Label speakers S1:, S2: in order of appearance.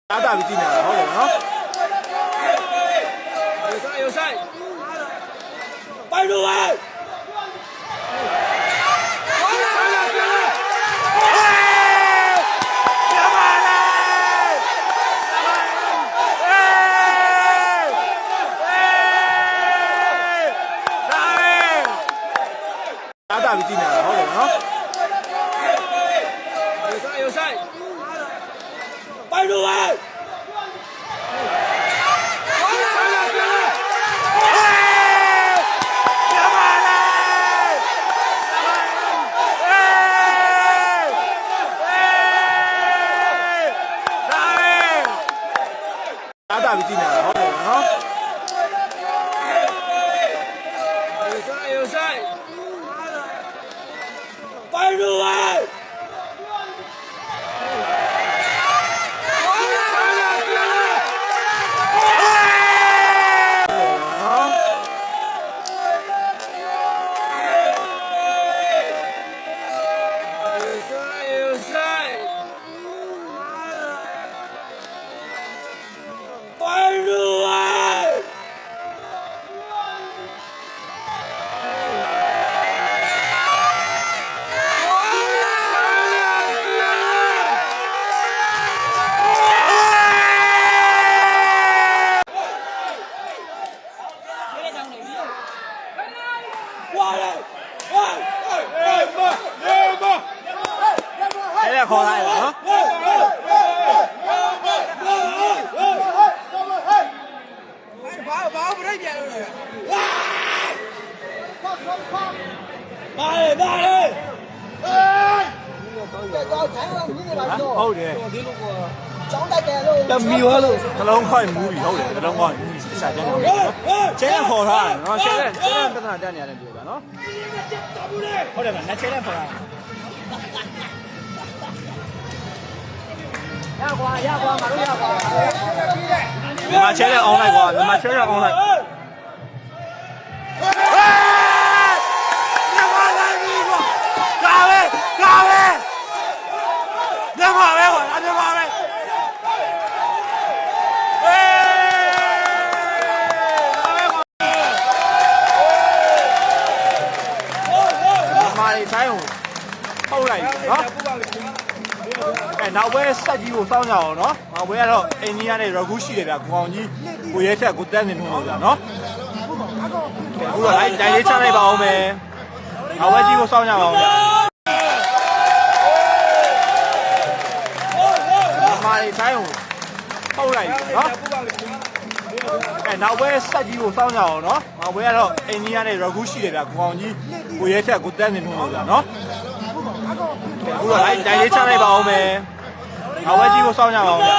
S1: 打打比今年好了啊！
S2: 有赛，摆住位。
S1: 打打比今年好了啊！
S2: 有赛，摆住位。
S1: 打打比今年好了啊！
S2: 有赛，摆住位。有赛，摆住位。
S1: 现在考他了啊！
S2: 把不太bien了。来来，
S1: 好的，
S2: 要迷惑了。
S1: 他老快母语好的，他老快啥讲的？现在考他，然后现在不能这样的对吧？喏，好的嘛，那现在考他。မြန်မာချဲတဲ့ online ကွာမြန်မာချဲတဲ့ online မြန်မာလိုက်ပြီကွာကာပဲမြန်မာပဲကွာမြန်မာပဲမြန်မာလေးဆိုင်ကိုထုတ်လိုက်ပြီနော်နောက်ဘဲဆက်ကြီးကိုစောင်းကြအောင်နော်နောက်ဘဲကတော့အိန္ဒိယနဲ့ရခုရှိတယ်ဗျာကိုအောင်ကြီးကိုရဲထက်ကိုတန်းနေထုံးလို့ဗျာနော်အခုတော့လိုက်လေးချလိုက်ပါအောင်မယ်နောက်ဘဲကြီးကိုစောင်းကြပါအောင်ဗျာမာရီဆိုင်ကိုထုတ်လိုက်ပြီနော်နောက်ဘဲဆက်ကြီးကိုစောင်းကြအောင်နော်နောက်ဘဲကတော့အိန္ဒိယနဲ့ရခုရှိတယ်ဗျာကိုအောင်ကြီးကိုရဲထက်ကိုတန်းနေထုံးလို့ဗျာနော်အခုတော့လိုက်လေးချလိုက်ပါအောင်မယ်နောက်ဘဲကြီးကိုစောင်းကြပါအောင်ဗျာ